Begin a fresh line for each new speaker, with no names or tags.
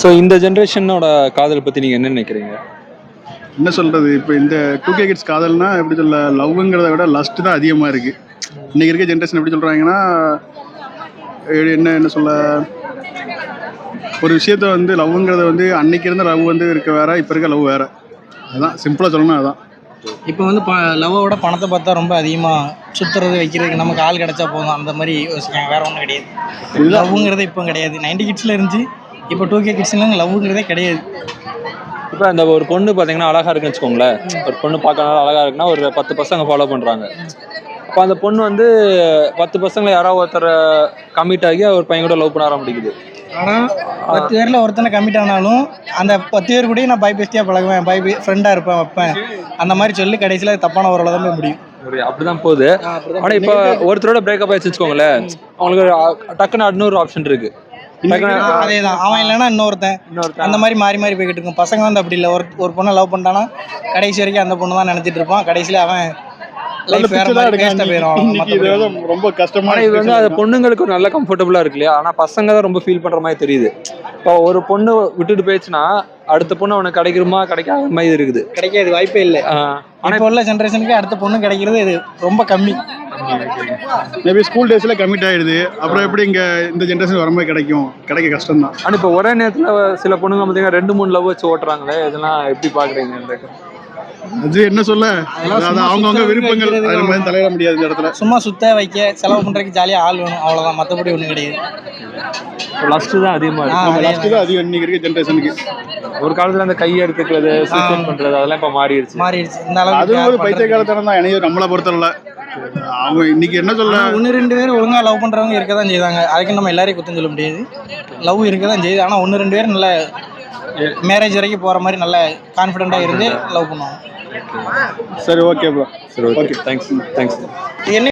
So இந்த ஜென்ரேஷனோட காதல் பற்றி நீங்கள் என்ன நினைக்கிறீங்க?
என்ன சொல்கிறது, இப்போ இந்த 2K கிட்ஸ் காதல்னா எப்படி சொல்ல, லவ்ங்கிறத விட லஸ்ட் தான் அதிகமாக இருக்குது. இன்றைக்கி இருக்க ஜென்ரேஷன் எப்படி சொல்கிறாங்கன்னா, என்ன என்ன சொல்ல, ஒரு விஷயத்த வந்து லவ்ங்கிறத வந்து அன்னைக்கு இருந்த லவ் வந்து இருக்க வேற, இப்போ இருக்க லவ் வேற. அதுதான் சிம்பிளாக சொல்லணும். அதுதான்
இப்போ வந்து லவ்வோட பணத்தை பார்த்தா ரொம்ப அதிகமாக சுற்றுறது வைக்கிறதுக்கு நமக்கு ஆள் கிடச்சா போதும் அந்த மாதிரி யோசிக்காங்க. வேறு ஒன்றும் கிடையாது. லவ்ங்கிறதே இப்போ கிடையாது. 90 கிட்ஸில் இருந்துச்சு, இப்போ 2K கிட்ஸ்லாம் லவ்ங்கிறதே கிடையாது.
இப்போ அந்த ஒரு பொண்ணு பார்த்தீங்கன்னா அழகாக இருக்குன்னு வச்சுக்கோங்களேன். ஒரு பொண்ணு பார்க்கறதுனால அழகாக இருக்குன்னா ஒரு 10 பசங்க ஃபாலோ பண்ணுறாங்க. அப்போ அந்த பொண்ணு வந்து 10 பசங்களை யாராவது ஒருத்தரை கமிட் ஆகி ஒரு பையன் கூட லவ் பண்ண ஆரம்பிக்குது.
ஆனால் 10 பேரில் ஒருத்தனை கமிட் ஆனாலும் அந்த 10 பேர் கூட நான் பை பெஸ்டியாக பழகுவேன், பை ஃப்ரெண்டாக இருப்பேன், வைப்பேன், அந்த மாதிரி சொல்லி கடைசியில் தப்பான ஒரு தான் போய் முடியும்.
அப்படிதான் போகுது. ஆனால் இப்போ ஒருத்தரோட பிரேக்கப் ஆயிடுச்சு வச்சுக்கோங்களேன், அவங்களுக்கு டக்குன்னு இன்னொரு ஆப்ஷன் இருக்கு.
அதேதான், அவன் இல்லைன்னா இன்னொருத்தன், அந்த மாதிரி மாறி மாறி போய்கிட்டு இருக்கும். பசங்க வந்து அப்படி இல்லை, ஒரு பொண்ணை லவ் பண்ணிட்டானா கடைசி வரைக்கும் அந்த பொண்ணு தான் நினைச்சிட்டு இருப்பான். கடைசியில் அவன்
ரொம்ப கஷ்டமான.
இது வந்து அது பொண்ணுங்களுக்கு ஒரு நல்ல கம்ஃபர்டபுளா இருக்கு இல்லையா? ஆனா பசங்க தான் ரொம்ப ஃபீல் பண்ற மாதிரி தெரியுது. இப்போ ஒரு பொண்ணு விட்டுட்டு போயிடுச்சுன்னா அடுத்த பொண்ணு அவனுக்கு கிடைக்குமா கிடைக்காத மாதிரி இருக்குது.
கிடைக்காது, வாய்ப்பே இல்லை. ஆனா இப்போ உள்ள ஜென்ரேஷனுக்கு அடுத்த பொண்ணு கிடைக்கிறது இது ரொம்ப கம்மி.
மேபி ஸ்கூல் டேஸ்ல கமிட் ஆயிடுது, அப்புறம் எப்படி இங்க இந்த ஜென்ரேஷன் வரும்போது கிடைக்க கஷ்டம் தான்.
ஆனா இப்போ ஒரே நேரத்துல சில பொண்ணுங்க பார்த்தீங்கன்னா 2-3 லவ் வச்சு ஓட்டுறாங்களே, இதெல்லாம் எப்படி பாக்குறீங்க?
அது என்ன சொல்ல, அவங்கவுங்க விருப்பங்கள், அது மாதிரி தலையிட முடியாது. இந்த இடத்துல
சும்மா சுத்த வைக்க செலவு பண்றதுக்கு ஜாலியா ஆள் வேணும், அவ்வளவுதான். மற்றபடி ஒன்றும் கிடையாது.
லஸ்ட் தான் அதிகமா இருக்கு.
லஸ்ட் தான் அதிகம் இன்னைக்கு இருக்க ஜென்ரேஷனுக்கு.
ஒரு காலத்துல அந்த கையை எடுத்துக்கிறது, சூசைட் பண்றது, அதெல்லாம் இப்ப மாறிடுச்சு.
இந்த அளவுக்கு
அது ஒரு பைத்திய காலத்தனம் தான். எனக்கு நம்மளை பொறுத்தவரை அவங்க இன்னைக்கு என்ன சொல்ல,
1-2 பேர் ஒழுங்கா லவ் பண்றவங்க இருக்க தான் செய்வாங்க. அதுக்கு நம்ம எல்லாரையும் குத்தம் சொல்ல முடியாது. லவ் இருக்க தான் செய்யுது. ஆனா 1-2 பேர் நல்ல மேரேஜ் வரைக்கும் போற மாதிரி நல்ல கான்ஃபிடென்ட்டா இருந்து லவ் பண்ணுவாங்க.
சரி, ஓகே ப்ரோ.
சரி, ஓகே, தேங்க்ஸ்.
என்ன